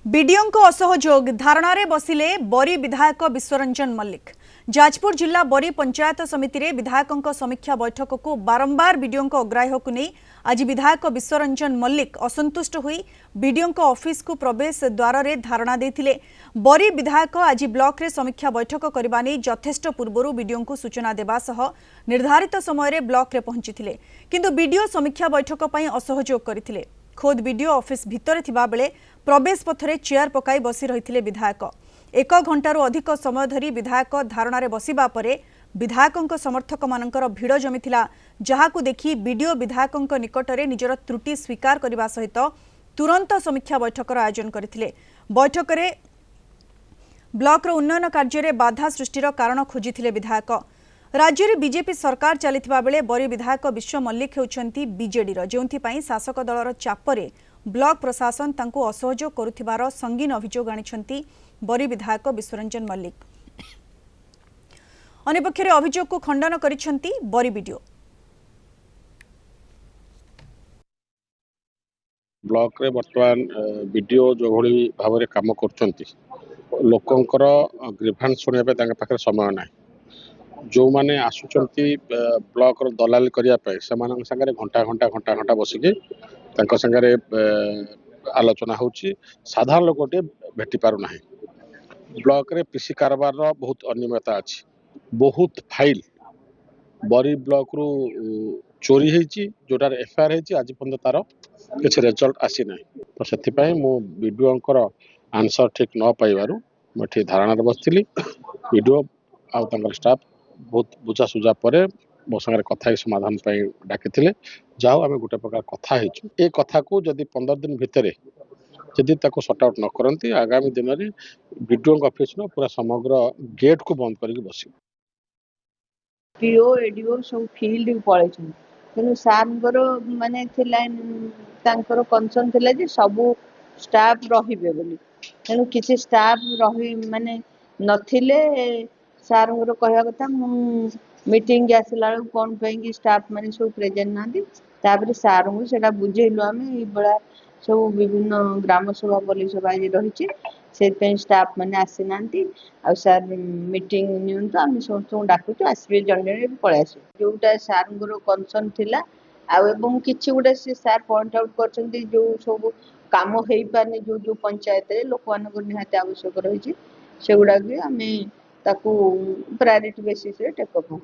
BDO असहयोग धारणा बसिले बरी विधायक विश्वरंजन मल्लिक। जाजपुर जिला बरी पंचायत समिति रे विधायकों समीक्षा बैठक को बारंबार बीडीओ अग्राह्य को नहीं आज विधायक विश्वरंजन मल्लिक असंतुष्ट हुई बीडीओ ऑफिस को प्रवेश द्वार रे धारणा देथिले। बरी विधायक आज ब्लॉक रे समीक्षा बैठक करबा नै यथेष्ट पूर्वरु बीडीओ को सूचना देबा सह निर्धारित समय रे ब्लॉक रे पहुंचीथिले, किंतु बीडीओ समीक्षा बैठक पई असहयोग करथिले। खोद बीडीओ ऑफिस भितर थिबा बेले प्रवेश पथरे चेयर पकाई बसी रही विधायक। 1 घंटारू अधिक समय धरी विधायक धारणा बसिबा परे विधायकों समर्थक मानकर भिड़ जमीथिला, जहाकू देखि बीडीओ विधायकों निकटरे निजर त्रुटि स्वीकार करने सहित तुरंत समीक्षा बैठकर आयोजन करथिले। बैठक में ब्लॉक उन्नयन कार्य में बाधा सृष्टिर कारण खोजिथिले विधायक। राज्य में बीजेपी सरकार चलता बेले बरी विधायक विश्व मल्लिक होउछंती बीजेडी जो शासक दलर चापरे ब्लॉक प्रशासन तांको असहयोग करुथिबार संगीन अभियोग आनिछंती बरी विधायक विश्वरंजन मल्लिक। अन्यपक्ष अभियोग को खंडन करिछंती बरी बीडीओ। ब्लॉक रे वर्तमान बीडीओ जो भली भाव में काम करछंती लोकंकर ग्रीभांस सुनिया पे तांके पाखरे समय नाही। जो माने आसुचंती ब्लॉक रो दलाली करिया पे समान संगे घंटा घंटा घंटा घंटा बसिके तांको संगे आलोचना होची। साधारण लोकटे भेटी पारु नाही। ब्लॉक रे पीसी कारबार रो बहुत अनियमितता अछि। बहुत फाइल बरी ब्लॉक रु चोरी हेची, जोटार एफआईआर हेची, आज पर्यंत तार किछ रिजल्ट आसी नाही। तो सेति पई मो बीडीओंकर आंसर ठीक न पाइबारु मठी धारणा रे बसथिली। बीडीओ आ तांकर स्टाफ बहुत बुझा सुझा परे मो संगे कथा समाधान डाकिथिले। जाओ आम गोटे प्रकार कथा हेचु। ए कथा को जदि 15 दिन भितरे जदि ताको सॉर्ट आउट न करंती आगामी दिन में बीडीओ ऑफिस रो पूरा समग्र गेट को बंद करके बसिबो। पीओ एडीओ सब फील्ड को पळै छ, तेनु सारंगर माने थिला तांकर कंसर्न थिला जे सब स्टाफ रहिबे बोली। तेनु किछि स्टाफ रहि माने नथिले सारंगर कहया कथा मीटिंग आसला कोन पे कि स्टाफ माने सब प्रेजेंट नांदी। तापर सारंग सेटा बुझेलु आमे बळा सब विभिन्न ग्राम सभा पुलिस सभा रही से स्टाफ मैंने आसी ना आ सार मीटिंग नियंतु आम सब डाकुचु आसबे जन पलि आस जोटा सार कंसर्न थिला आउ किछि गोटे से सार पॉइंट आउट कर जो सब काम हो पारनी जो जो पंचायत लोक मान निहाती आवश्यक रही से गुड़ा भी आम प्रायोरिटी बेसिस टेकअप।